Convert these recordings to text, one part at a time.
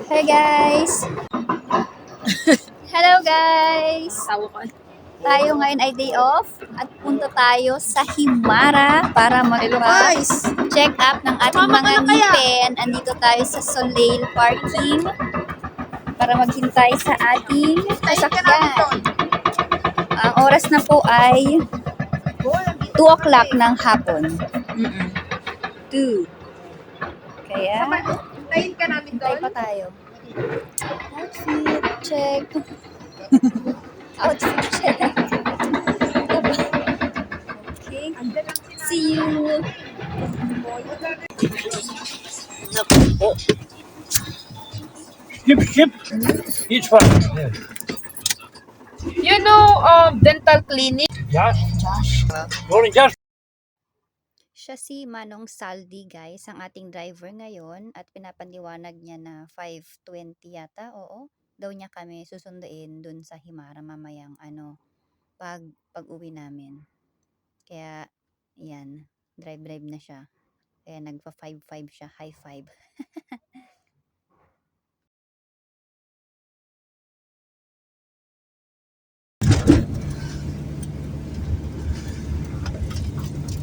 Hey guys! Hello guys! Tayo ngayon ay day off at punta tayo sa Himara para mag-check up ng ating mga ngipin. Andito tayo sa Soleil Parking para maghintay sa ating sasakyan. Ang oras na po ay 2 o'clock ng hapon. 2. Kaya, Hintayin ka namin hintay doon. pa tayo. Outfit check. Outfit check. Okay. See you. Skip. Each one. You know, dental clinic. Josh. Josh. Morning, Josh. Siya si Manong Saldi guys, ang ating driver ngayon at pinapaniwanag niya na 5:20 yata, oo. Daw niya kami susunduin dun sa Himara mamayang pag-uwi namin. Kaya yan, drive na siya. Kaya nagpa 5-5 siya, high five.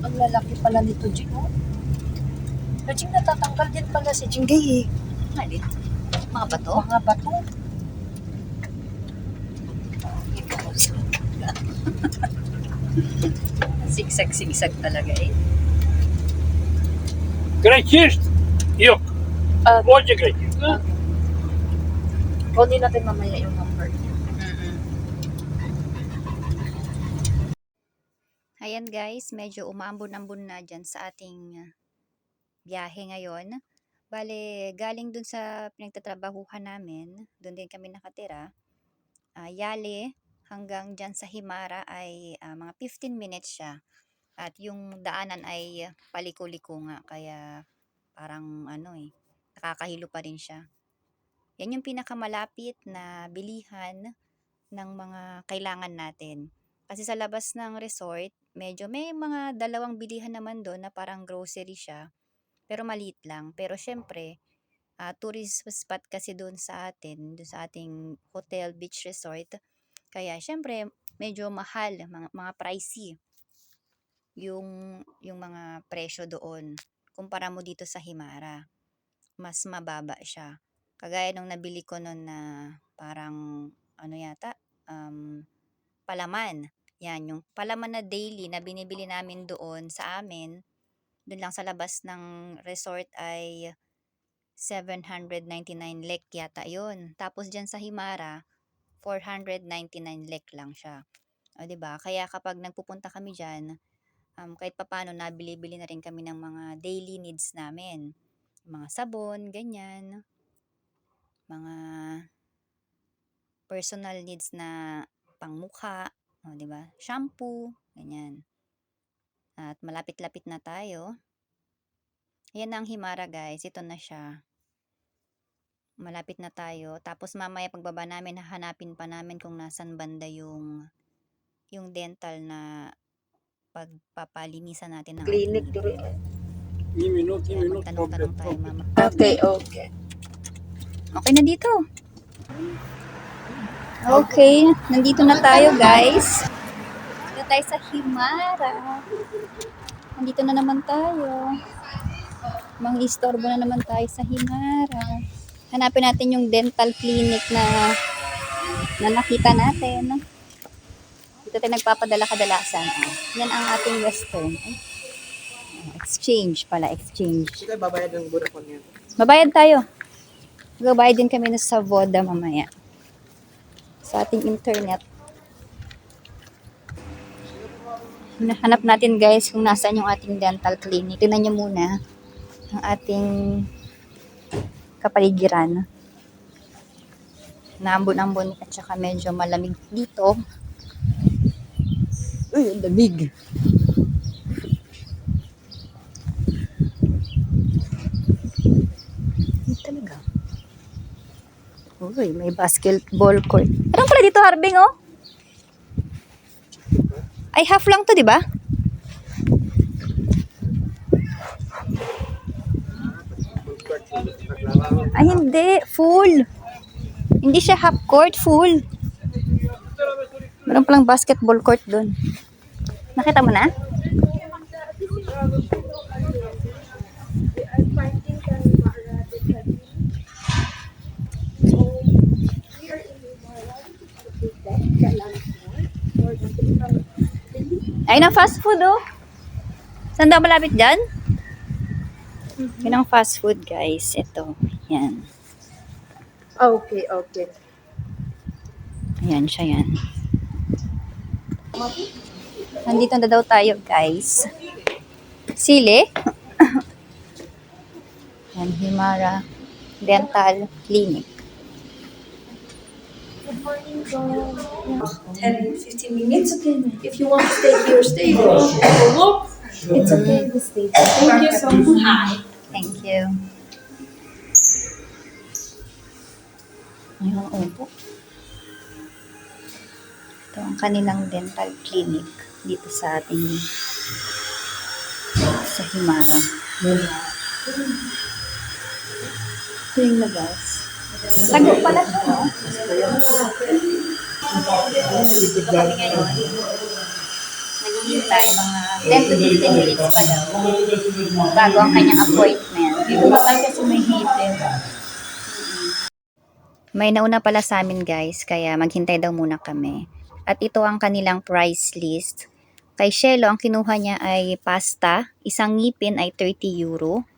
Ang lalaki pala nito, Jing. Jing, natatanggal din pala si Jinggay eh. Alin? Mga bato? Mga bato. Sigsag talaga eh. Greatest. Yok. Очень greatest. Kunin natin mamaya yung number niya. Ayan guys, medyo umaambon-ambon na dyan sa ating biyahe ngayon. Bale, galing dun sa pinagtatrabahuhan namin, dun din kami nakatira. Yale hanggang dyan sa Himara ay mga 15 minutes siya. At yung daanan ay paliko-liko nga, kaya parang nakakahilo pa rin siya. Yan yung pinakamalapit na bilihan ng mga kailangan natin. Kasi sa labas ng resort, medyo may mga dalawang bilihan naman doon na parang grocery siya. Pero maliit lang. Pero syempre, tourist spot kasi doon sa atin, doon sa ating hotel, beach resort. Kaya syempre, medyo mahal, mga pricey yung mga presyo doon. Kumpara mo dito sa Himara, mas mababa siya. Kagaya nung nabili ko noon na parang palaman. Yan, yung palaman na daily na binibili namin doon sa amin, doon lang sa labas ng resort ay 799 lek yata yun. Tapos dyan sa Himara, 499 lek lang siya. O, diba? Kaya kapag nagpupunta kami dyan, kahit papano nabili-bili na rin kami ng mga daily needs namin. Mga sabon, ganyan. Mga personal needs na pangmukha, o, diba? Shampoo, ganyan. At malapit-lapit na tayo. Ayan na ang Himara guys, ito na siya. Malapit na tayo. Tapos mamaya pagbaba namin, hahanapin pa namin kung nasan banda yung dental na pagpapalinisan natin ng Clinic ating diri. ngipin. 2 minutes. Kaya magtanong-tanong tayo mama. Okay. Okay na dito. Okay, nandito na tayo guys. Dito tayo sa Himara. Nandito na naman tayo. Mang-istorbo na naman tayo sa Himara. Hanapin natin yung dental clinic na nakita natin. Dito tayo nagpapadala kadalasan. Yan ang ating western. Exchange. Sige, babayad ng Vodafone yan. Babayad tayo. Babayad din kami sa Voda mamaya. Sa ating internet. Hanap natin guys kung nasaan yung ating dental clinic. Tingnan nyo muna ang ating kapaligiran. Naambon-ambon at saka medyo malamig dito. Uy, ang lamig. Talaga. Uy, may basketball court. Ano pala dito, Harbing, oh? Ay, half lang to, di ba? Ay, hindi. Full. Hindi siya half court, full. Meron palang basketball court dun. Nakita mo na? Ay, na fast food oh. Saan daw malapit dyan? Yun ang fast food guys. Ito. Yan. Okay, okay. Ayan siya yan. Nandito na daw tayo guys. Sili. Yan, Himara Dental Clinic. 10, 15 minutes, okay. If you want to stay here, stay. If you want to walk, it's okay to stay. Thank you so much. Thank you. Ayun ang upo. Ito ang kanilang dental clinic dito sa ating sa Himara. Ito yung labas. Tago pala siya, no? Ito kami ngayon. Naghihintay mga 10 to 15 minutes pa daw. Bago ang kanyang appointment. Kasi may heater. May nauna pala sa amin guys, kaya maghintay daw muna kami. At ito ang kanilang price list. Kay Shelo, ang kinuha niya ay pasta. Isang ngipin ay 30 euro.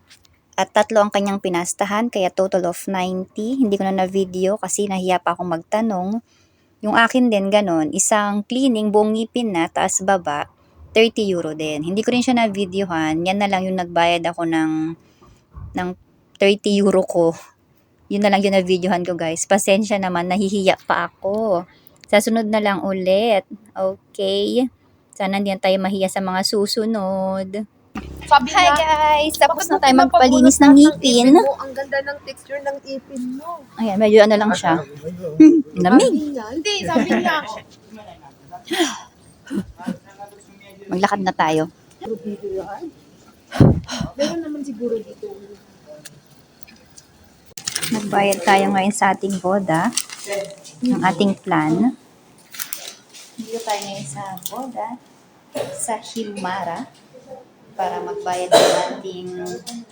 At 3 ang kanyang pinastahan, kaya total of 90. Hindi ko na na-video kasi nahiya pa akong magtanong. Yung akin din, ganon. Isang cleaning, buong ngipin na, taas baba, 30 euro din. Hindi ko rin siya na-videohan. Yan na lang yung nagbayad ako ng 30 euro ko. Yun na lang yung na-videohan ko guys. Pasensya naman, nahihiya pa ako. Sa sunod na lang ulit. Okay? Sana hindi tayo mahiya sa mga susunod. Sabi Hi niya, guys! Tapos na bakit tayo mo magpalinis pinapabunot ng lahat ngipin. ipin mo? Ang ganda ng texture ng ipin mo. Ayan, medyo ano lang siya. Lamig. Sabi niya, hindi, sabi niya. Maglakad na tayo. Meron naman siguro dito. Magbayad tayo ngayon sa ating boda. Ang ating plan. Dito tayo ngayon sa boda. Sa Himara. Para magbayad ng ating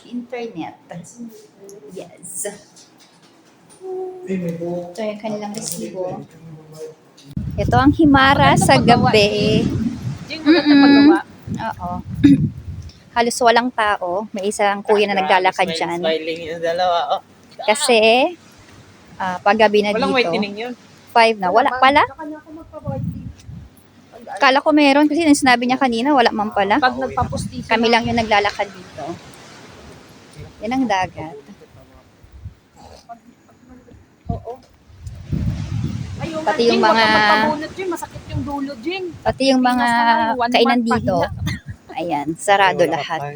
internet. Yes. Ito yung kanilang resibo. Ito ang Himara sa gabi. Jing, maganda paggawa. Oo. Halos walang tao. May isang kuya na naglalakad dyan. Smiling yung dalawa. Oh. Kasi, paggabi na Walang dito, whitening yun. 5 na. Wala pala. Sa kanya ako magpa-whitening. Kala ko meron kasi sinabi niya kanina, wala man pala. Pag nagpapustiso. Kami lang yung naglalakad dito. Yan ang dagat. Oo. Ay, Pati yung mga- magpabunot Jing, masakit yung dulo, Jing. Pati yung mga kainan dito, ayan, sarado lahat.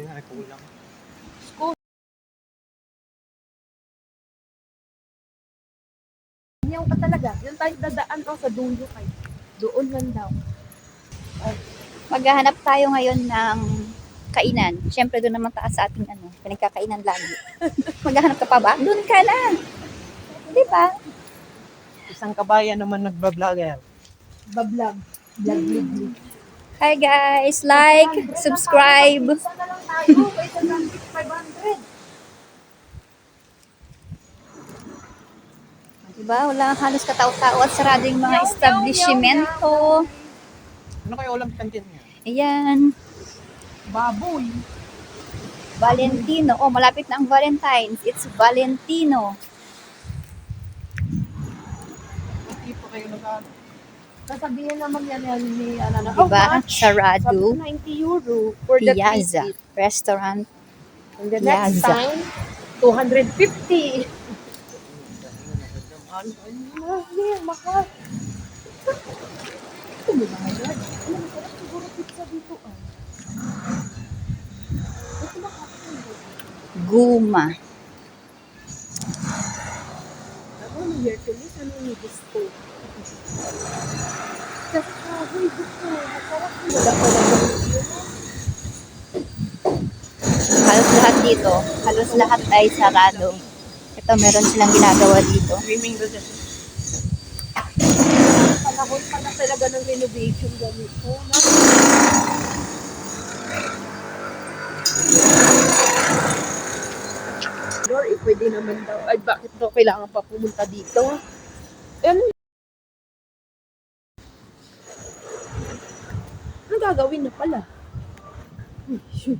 Yan ka talaga. Yan tayo dadaan sa dulo kay. Doon lang daw. Maghahanap tayo ngayon ng kainan. Siyempre doon naman taas sa ating pinagkakainan lagi. Maghahanap ka pa ba? Doon ka na. Di ba? Isang kabayan naman nagbablogger. Bablag. Blag. Hi guys, like, subscribe. Isa na lang tayo. Kaysa ng 500. Diba? Wala halos katao-tao at sarado yung mga establishmento. Ano kayo ulam kantin niya? Ayan. Baboy. Valentino. Oh, malapit na ang Valentine's. It's Valentino. Hindi pa kayo nag Sasabihin naman yan ni ano na. Diba? Sabi Sarado. ko 90 euro for the Piazza. visit. Restaurant. And the next Piazza. time, 250. Mahal. Mahal. Oh my God. Ano, masarap siguro pizza dito ah. Ito ba Guma. ako ng Hercules? Ano yung gusto? Kasi kahoy gusto. Masarap. Wala pa lang. Halos lahat dito. Halos lahat ay sarado. Ito, meron silang ginagawa dito. Swimming doon. Panahon pa na talaga ng renovation ganito. No? Lord, pwede naman daw. Ay, bakit daw kailangan pa pumunta dito? Ano? Ano gagawin na pala? Shoot.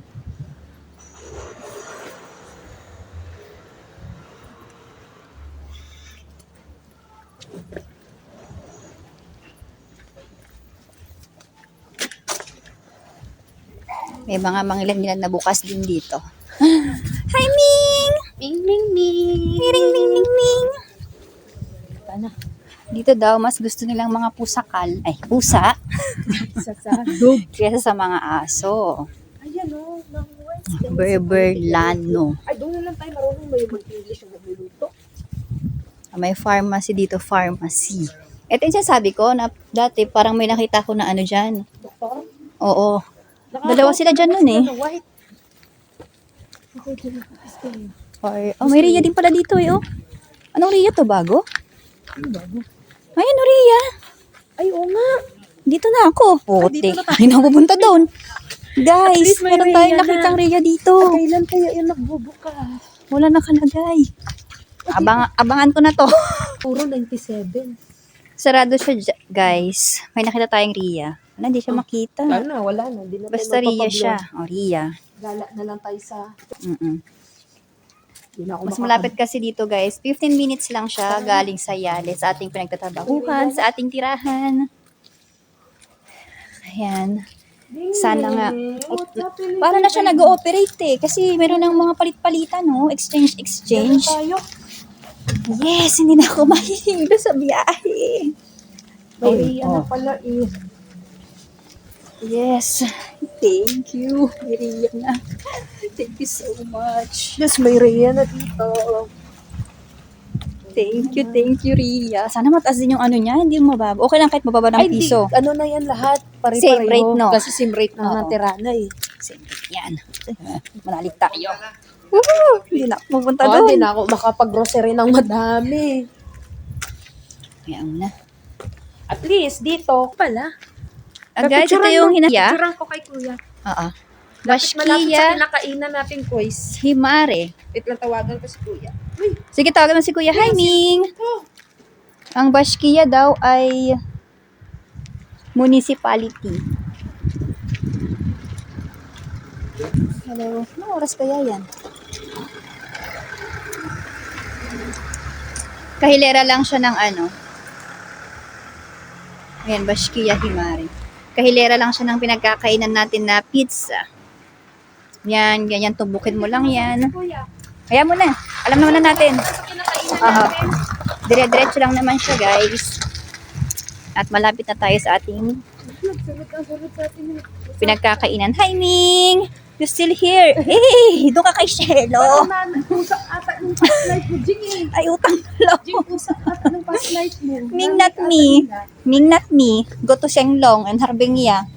May mga mangilan-ngilan na bukas din dito. Hi, Ming! Ming, ming, ming. Ming, ming, ming, ming! Ano? Dito daw, mas gusto nilang mga pusakal. Ay, pusa. Sa dog. Kesa sa mga aso. Ayan o, ng words. Berberlano. Ay, doon na lang tayo marunong may mag-English na magluluto. May pharmacy dito, pharmacy. Ito yung sinasabi ko na dati parang may nakita ko na ano dyan. Doktor? Oo. Dalawa sila dyan nun eh. White. Oh, may Ria din pala dito eh, oh. Anong Ria to, bago? Bago. Ayun, oh, Ria. Ay, oo nga. Dito na ako. dito Puti. na tayo. Ay, napupunta doon. Guys, least may meron Ria tayong na. nakitang Ria dito. Kailan kaya yung nagbubukas? Wala nakalagay. Abangan ko na to. Puro 97. Sarado siya, guys. May nakita tayong Ria. Wala, hindi siya makita. Wala na. Di na Basta tayo Ria magpapablo. siya. O, Ria. Gala na lang tayo sa... Mm-mm. Di na ako Mas malapit kasi dito, guys. 15 minutes lang siya galing sa Yale, sa ating pinagtatrabahuhan, sa ating tirahan. Ayan. Sana nga. Paano na siya nag-ooperate eh? Kasi meron ng mga palit-palitan, no? Exchange. tayo. Yes, hindi na ako mahihilo sa biyahe. May Ay, Ria na oh. pala eh. Yes. Thank you. Ria na. Thank you so much. Yes, may Ria na dito. Thank you, Ria. Sana mataas din yung ano niya, hindi mababa. Okay lang kahit mababa ng Di, piso. ano na yan lahat? Pare-pareho. Same rate, no? Kasi same rate na Oo. ng Tirana eh. Same rate yan. Manalig tayo. Woohoo! Hindi na ako pupunta Oh, doon. hindi na ako makapag-grocery ng madami. Kaya muna. At least dito pala. Guys, ito yung hinahya. Picturean ko kay kuya. Oo. Malapit sa Bashkiya kinakainan natin, Kois. Himare. Wait lang, tawagan ko si kuya. Uy, Sige, tawagan mo si Kuya. Hi, Ming! Ang Bashkiya daw ay municipality. Hello. Anong oras kaya yan? Kahilera lang siya ng ano. Ayan, Bashkiya Himari. Kahilera lang siya ng pinagkakainan natin na pizza. Yan, ganyan, tubukin mo lang yan. kuya. Kaya mo na. Alam naman na natin. Kinakainan Aha. natin. Dire-diretso lang naman siya, guys. At malapit na tayo sa ating Sarap sa atin. pinagkakainan. Hi, Ming! You still here? Hey! Doon ka kay Shelo! Usap ata ng past life mo, Jing eh. Ay, utang lo. Jing, usap ata ng past life mo. Ming not me. Ming not me. Go to Shenglong and Harbingya.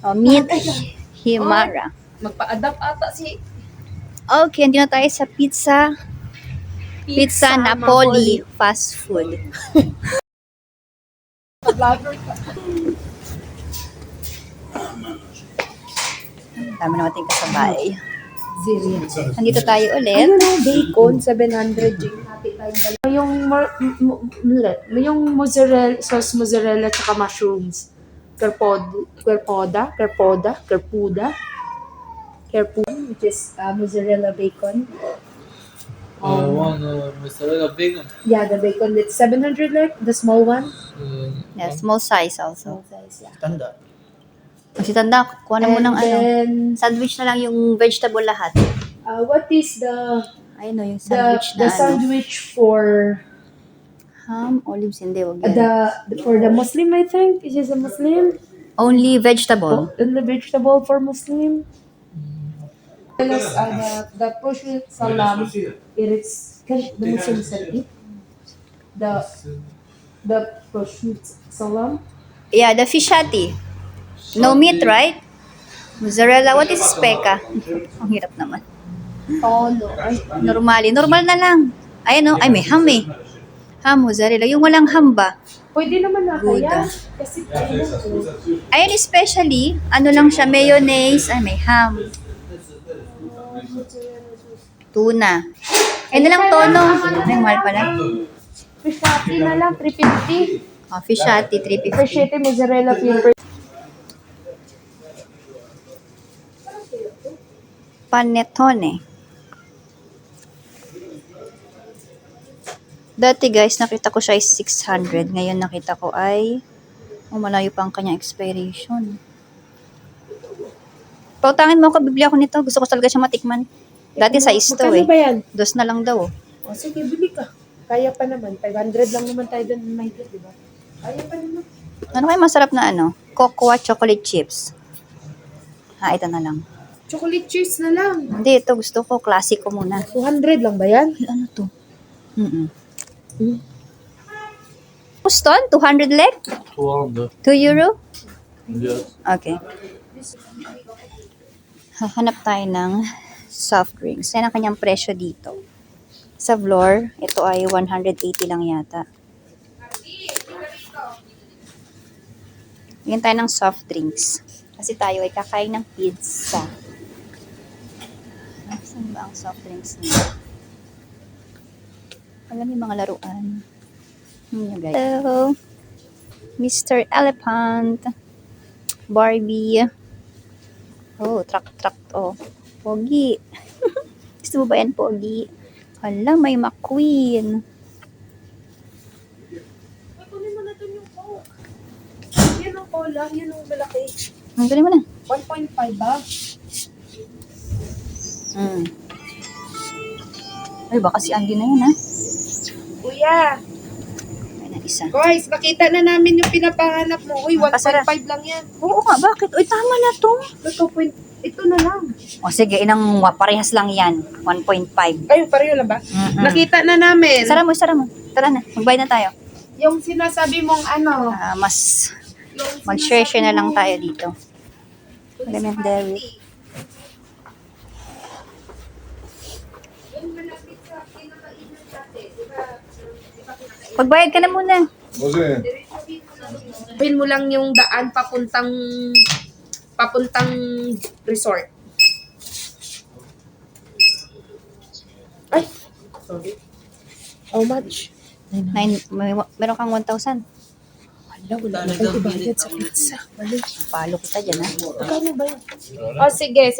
Oh, meet Himara. Magpa-adapt ata si Okay, andito na tayo sa Pizza Napoli fast food. Vlogger ka. Dami naman tayong kasabay. Zero. Nandito tayo ulit. Ano na, bacon, 700 Jing. Happy tayong dalawa. Yung mozzarella, sauce mozzarella tsaka mushrooms. Kerpuda, which is mozzarella bacon. One mozzarella bacon. Yeah, the bacon, it's 700 like, the small one. Yeah, small size also. Small size, yeah. Tanda. Kasi tanda, kuha na mo ng ano. then, Sandwich na lang yung vegetable lahat. what is the Ayun o, yung sandwich na the ano. sandwich for Ham, olives, hindi, wag yan. for the Muslim, I think? Is this a Muslim? Only vegetable. And the vegetable for Muslim? Tell us the prosciutto salam. It is the Muslim said it. The prosciutto salam. Yeah, the fishati. No meat, right? Mozzarella. What is speca? Ang hirap naman. Tolo. Ay, Normally. Normal na lang. Ayan o. Ay, may ham eh. Ham, mozzarella. Yung walang ham ba? pwede naman na Gouda. kaya. Kasi ano ko. Ayan, especially, ano lang siya, mayonnaise. Ay, may ham. Tuna. Ay, na lang tono. Ay, mahal pala. Fish patty na lang, 350. Oh, fish ati, Fish 350. patty, mozzarella flavor. Panettone. Dati guys, nakita ko siya ay 600. Ngayon nakita ko ay malayo pa ang kanyang expiration. Pautangin mo ako, bibili ako nito. Gusto ko talaga siya matikman. Dati sa isto Magkano eh. ba yan? Dos na lang daw. O sige, bili ka. Kaya pa naman. 500 lang naman tayo doon may di ba? Kaya pa naman. Ano kayo masarap na ano? Cocoa chocolate chips. Ito na lang. Chocolate cheese na lang. Hindi, ito gusto ko. Klasiko muna. 200 lang ba yan? Ay, ano to? Puston? 200 lek? 200. 2 euro? Yes. Okay. Hahanap tayo ng soft drinks. Yan ang kanyang presyo dito. Sa Vlor, ito ay 180 lang yata. Bigyan tayo ng soft drinks. Kasi tayo ay kakain ng pizza. Saan ba ang soft drinks niya? Alam yung mga laruan. Guys. Hello, Mr. Elephant. Barbie. Oh, truck. Oh, Pogi. Gusto mo ba yan, Pogi? Hala, may McQueen. Ay, kunin mo na doon yung Coke. Yan ang cola. Yan ang malaki. Ang galing mo na. 1.5 ba? Ay, baka si Andy na yun, ha? Kuya, Ay, na isa. guys, nakita na namin yung pinapanganap mo. Uy, Ang pasarap. 1.5 lang yan. Oo nga, bakit? Uy, tama na to. Ito na lang. O sige, parehas lang yan. 1.5. Kayo, pareho lang ba? Nakita na namin. Sara mo. Tara na, magbayad na tayo. Yung sinasabi mong ano. Mas yung mag-share sinasabi na lang mong- tayo dito. Lemon Derrick. Magbayad ka na muna. Pin mo lang yung daan papuntang resort. Ay, sorry. How much? Meron kang 1,000. Wala, wala na tayo ibayad sa pizza. Balik. Palo kita dyan, ha? Magkano ba yun? Oh, sige.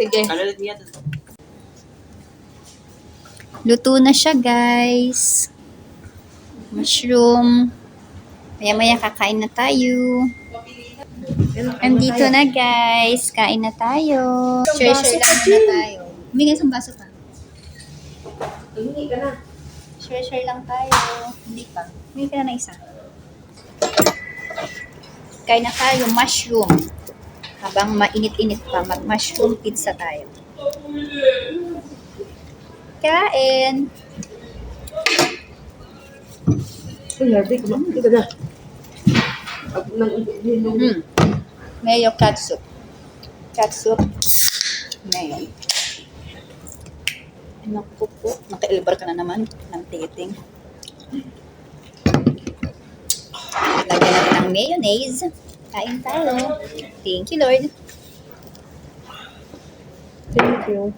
Luto na siya, guys. Mushroom. Maya-maya kakain na tayo. Andito na, guys. Kain na tayo. Share lang muna tayo. Humingi isang baso pa. Hingi ka na. Share lang tayo. Hindi pa. Humingi ka na ng isa. Kain na tayo. Mushroom. Habang mainit-init pa, mag-mushroom pizza tayo. Kain. Uy, Harvey, kumain ka na. Pag nang Mayo catsup. Mayo. Naku po. Naka-elbar ka na naman ng titing. Lagyan natin ng mayonnaise. Kain tayo. Thank you, Lord. Thank you.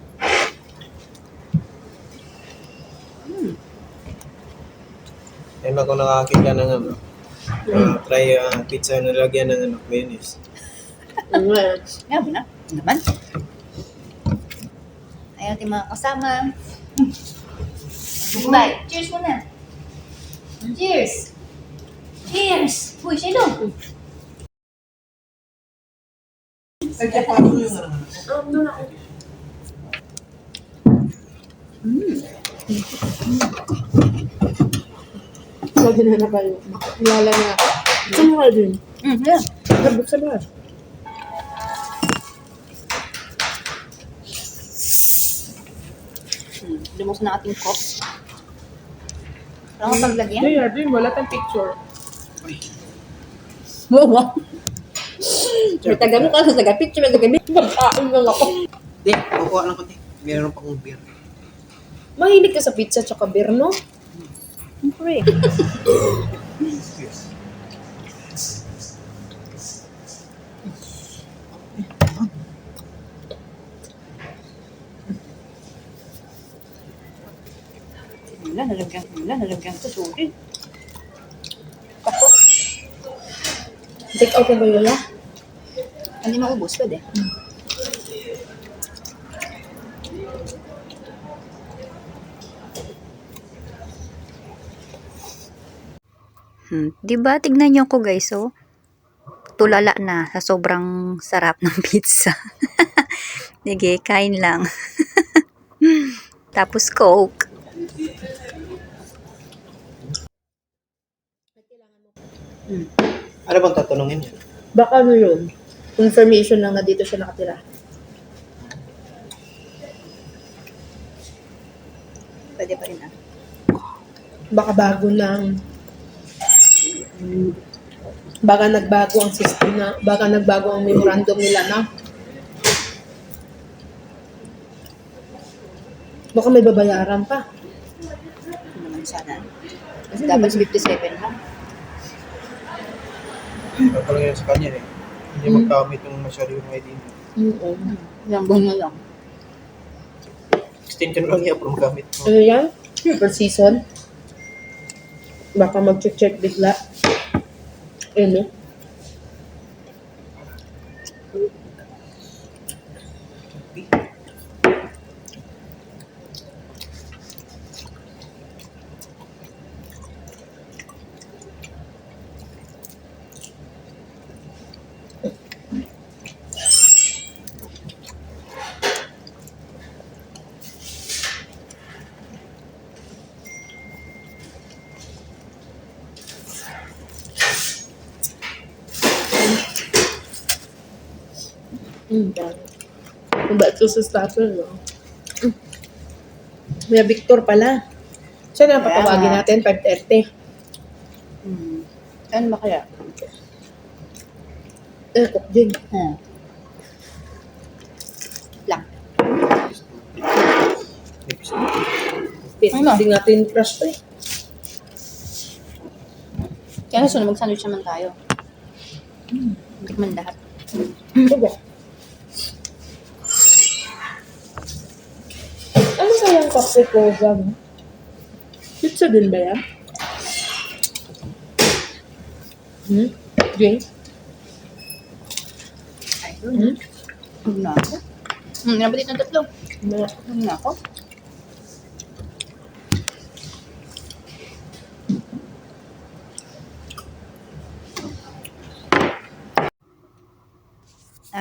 Ay, ako nakakita ng ano. Try pizza na lagyan ng mayonnaise. Yan mo na. Naman. Ayaw natin mga kasama. Bye. Cheers muna. Cheers. Cheers. Uy, sino? Lagi na na kayo. Lala na. Saan mo kayo din? Yeah. Buksan mo. Lumos na ating cook. Parang paglagyan. Hey, Harvey, wala tayong picture. Wow. May taga mo ka sa taga-picture, may taga-picture. Magkain lang ako. Di, kukuha lang ko, di. Meron pa kong beer. Mahilig ka sa pizza tsaka beer, no? Siyempre. Nalagyan ko sulit. Take out na ba yun, Hindi maubos, pwede. Di ba? Tignan niyo ko guys, oh. Tulala na sa sobrang sarap ng pizza. Sige, kain lang. Tapos Coke. Ano bang tatanungin niya? Baka ano yun? Confirmation lang na dito siya nakatira. Pwede pa rin ah. Baka bago lang. Baka nagbago ang system na, baka nagbago ang memorandum nila na. Baka may babayaran pa. Ano naman sana. Kasi dapat 57 lang. Parang yan sa kanya eh. Hindi magkamit yung masyado yung ID niya. Yung ganyan lang. Extension lang niya pero magamit mo. Ano yan? Per season. Baka mag-check bigla. Ano? Mabait ko sa starter, no? May Victor pala. Siya na papawagin natin, 5:30. Ano ba kaya? Cook din. Lang. Hindi natin crush to eh. Kaya sunod mag-sandwich naman tayo. Tikman lahat. Diba? Ano sayang kape ko, Gab? Pizza din ba yan? Drink? Ayun. Huwag na ako. Nabalit ng tatlo. Huwag na ako.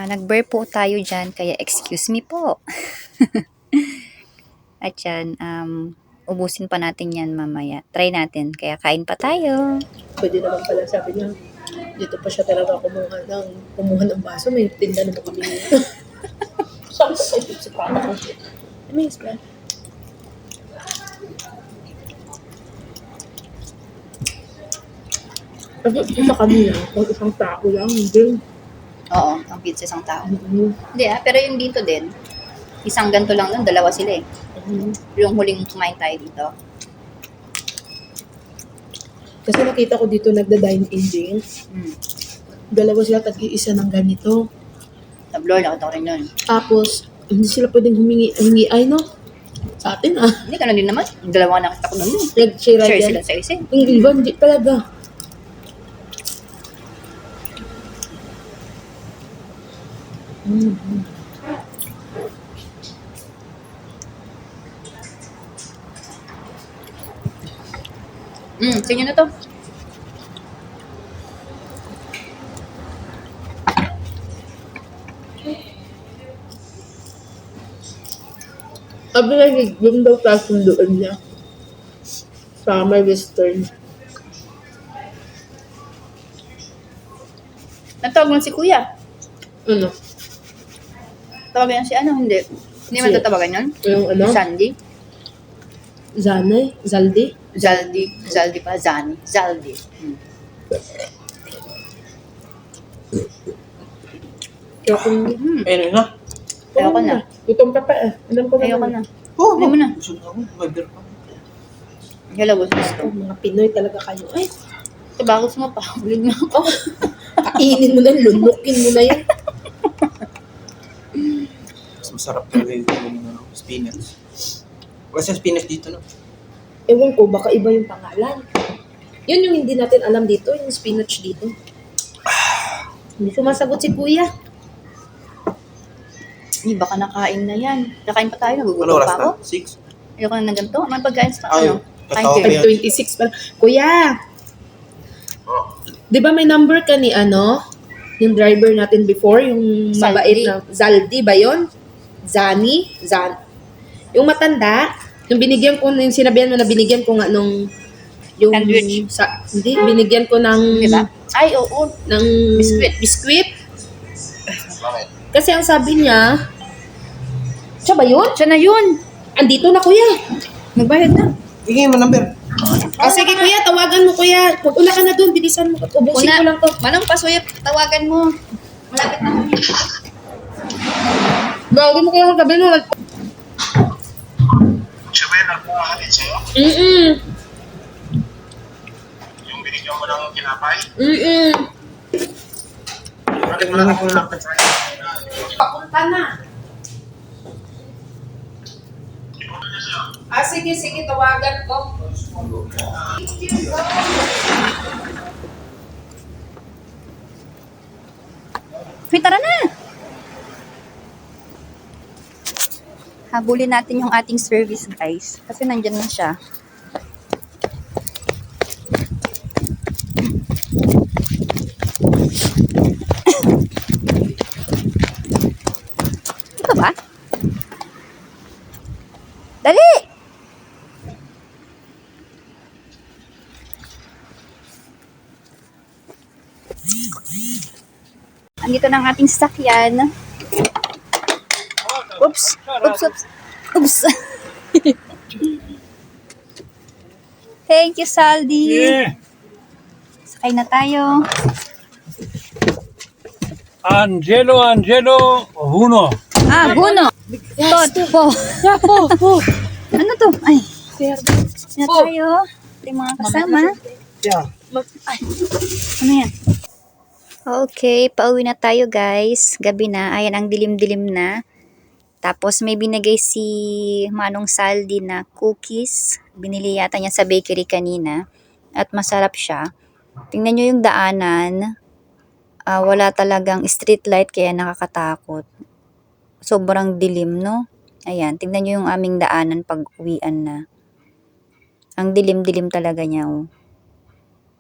Nag-bear po tayo dyan, kaya excuse me po. At yan, ubusin pa natin yan mamaya. Try natin, kaya kain pa tayo. Pwede naman pala, sabi niya. Dito pa siya talaga kumuha ng baso. May tinda naman kami. Sabi ko, si Papa ko. Amaze ba? Kasi isa kami lang, kung isang tao lang, hindi. Oo, ang pizza isang tao. Hindi pero yung dito din, isang ganto lang nun, dalawa sila eh. Yung huling kumain tayo dito. Kasi nakita ko dito nagda-dine-in din. Dalawa sila tag-iisa ng ganito. Tabloy, nakita ko rin yun. Tapos, hindi sila pwedeng humingi ay no? Sa atin Hindi, ganun din naman. Yung dalawa nakita ko nun. Nag-share Share yan. sila sa isa. Yung iba, hindi talaga. Sa inyo na to. Sabi nga, yung daw classroom doon niya. Sa may western. Natawag mo si kuya. Ano? Tawagan si ano, hindi. Hindi man Si- tatawagan yun? Yung ano? Sandy? Zanay? Zaldi? Zaldi pa, Zani. Zaldi. Kaya kung... Ayun na. Ayoko na. Gutom ka pa eh. Alam ko Ayoko naman. na. Oo, Ano mo na? busog ako. May beer pa. Hello, gusto. Mga Pinoy talaga kayo. Ay, Diba, gusto mo pa? Ulig mo ako. kainin mo na, lulukin mo na yan. Mas masarap talaga yung spinach. Kasi spinach dito, no? Ewan ko, baka iba yung pangalan. Yun yung hindi natin alam dito, yung spinach dito. Hindi sumasagot si kuya. Hindi, baka nakain na yan. Nakain pa tayo, Ano nagugutom oras pa ako. na? 6? Ayoko na ng ganito. May pagkain sa Ay, ano? katawa ko Kain yan. 26 pa. Kuya! Di ba may number ka ni yung driver natin before, yung mabait Zaldi. na, Zaldi ba yun? Zani? Yung matanda, yung binigyan ko, yung sinabihan mo na binigyan ko nga nung, yung, Sandwich. hindi, binigyan ko ng, Di ba? Ay, oo. ng biskwit. Kasi ang sabi niya, siya ba yun? Siya na yun. Andito na kuya. Magbayad na. Hingin mo number. Sige kuya, tawagan mo kuya. Pag-una ka na doon, bilisan mo. Ubusin ko lang to. Manong Pasuyot, tawagan mo. Malapit na kami. Bago mo kaya sabi mo. Siya ba yung nagpahatid sa'yo? Yung binigyan mo ng kinapay? Bakit mo lang ako Papunta na. Sige, tawagan ko. Hoy, tara na. Habulin natin yung ating service, guys. Kasi nandyan na siya. Ito ba? Dali! Andito na ang ating sasakyan. Oops! Oops! Thank you, Saldi. Yeah. Sakay na tayo. Angelo, uno. Ah, Buno. Po. Ano to? Ay. Na tayo. Ito yung mga kasama. Ano yan? Okay, pauwi na tayo guys. Gabi na. Ayan, ang dilim-dilim na. Tapos may binigay si Manong Saldi na cookies. Binili yata niya sa bakery kanina. At masarap siya. Tingnan nyo yung daanan. Wala talagang street light kaya nakakatakot. Sobrang dilim, no? Ayan, tingnan nyo yung aming daanan pag uwian na. Ang dilim-dilim talaga niya, oh.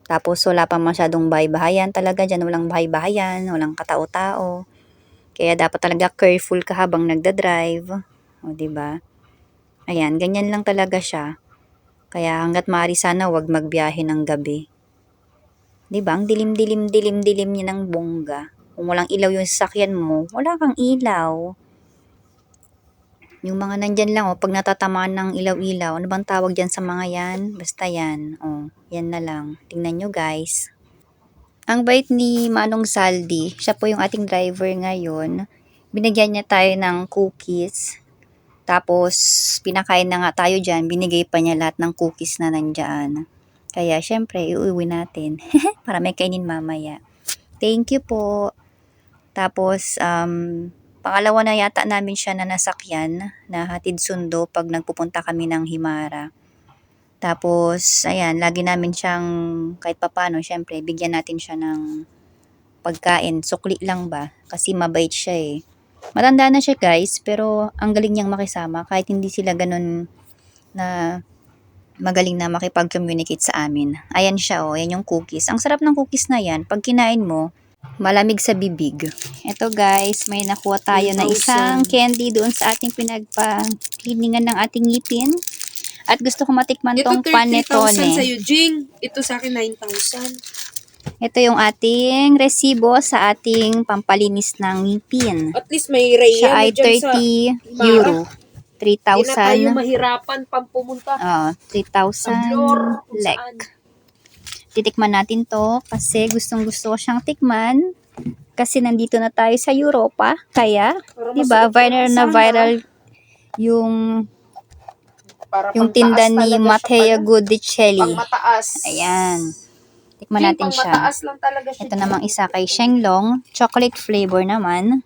Tapos wala pa masyadong bahay-bahayan talaga dyan. Walang bahay-bahayan, walang katao-tao. Kaya dapat talaga careful ka habang nagda-drive. O, diba? Ayan, ganyan lang talaga siya. Kaya hanggat maaari sana wag magbiyahe ng gabi. Diba? Ang dilim-dilim niya ng bongga. Kung walang ilaw yung sasakyan mo, wala kang ilaw. Yung mga nandyan lang, pag natatamaan ng ilaw-ilaw, ano bang tawag dyan sa mga yan? Basta yan. Yan na lang. Tingnan nyo guys. Ang bait ni Manong Saldi, siya po yung ating driver ngayon. Binigyan niya tayo ng cookies. Tapos, pinakain na nga tayo dyan. Binigay pa niya lahat ng cookies na nandyan. Kaya, syempre, iuwi natin. Para may kainin mamaya. Thank you po. Tapos, pangalawa na yata namin siya na nasakyan na hatid sundo pag nagpupunta kami ng Himara. Tapos, ayan, lagi namin siyang kahit papano, syempre, bigyan natin siya ng pagkain. Sukli lang ba? Kasi mabait siya eh. Matanda na siya guys, pero ang galing niyang makisama kahit hindi sila ganun na magaling na makipag-communicate sa amin. Ayan siya yan yung cookies. Ang sarap ng cookies na yan. Pag kinain mo, malamig sa bibig. Ito guys, may nakuha tayo na isang candy doon sa ating pinagpa-cleaningan ng ating ngipin. At gusto ko matikman tong panetone. sa'yo, Jing. Ito sa akin, 9,000. Ito yung ating resibo sa ating pampalinis ng ngipin. At least may Rhea Siya ay 30 euro. Hindi na tayo 3,000. mahirapan pang pumunta. 3,000 Flor, kung lek. Titikman natin to kasi gustong-gusto ko siyang tikman. Kasi nandito na tayo sa Europa. Kaya, Para diba, masarap viral na sana. viral yung Para Yung pang tinda taas ni talaga siya Matteo pala. Gudicelli. Pang mataas. Ayan. Tikman Jing, natin pang siya. mataas lang talaga siya. Ito namang isa kay Shenglong. Chocolate flavor naman.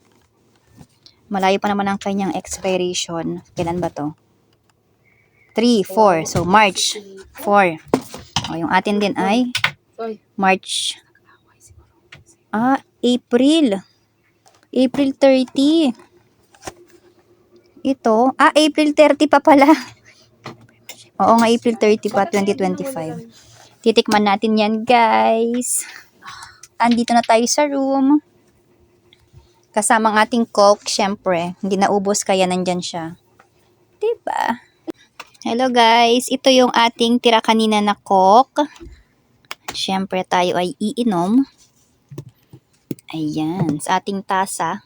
Malayo pa naman ang kanyang expiration. Kailan ba to? 3, 4. So, March 4. O, yung atin din ay Oy. March. April. April 30. Ito. April 30 pa pala. Oo nga, April 30 pa, 2025. Titikman natin yan, guys. Andito na tayo sa room. Kasama ang ating Coke, syempre. Hindi naubos kaya nandyan siya. Diba? Hello, guys. Ito yung ating tira kanina na Coke. Syempre, tayo ay iinom. Ayan. Sa ating tasa.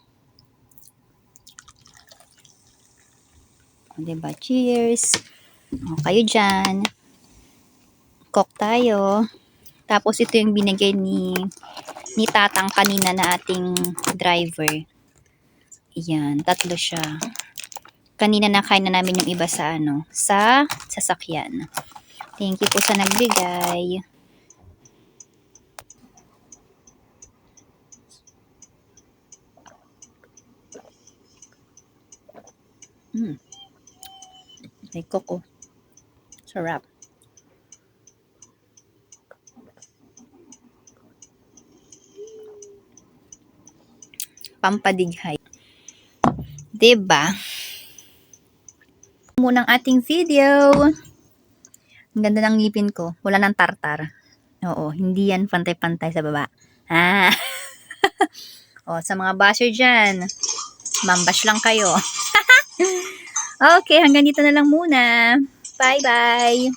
O, diba? Cheers. O, kayo dyan. Coke tayo. Tapos, ito yung binigay ni Tatang kanina na ating driver. Ayan, 3 siya. Kanina nakain na namin yung iba sa sa sasakyan. Thank you po sa nagbigay. May Coke. Sarap. Pampadighay. Diba? Munang ating video. Ang ganda ng ngipin ko. Wala nang tartar. Oo, hindi yan pantay-pantay sa baba. O, sa mga basher dyan, mambash lang kayo. Okay, hanggang dito na lang muna. Bye-bye!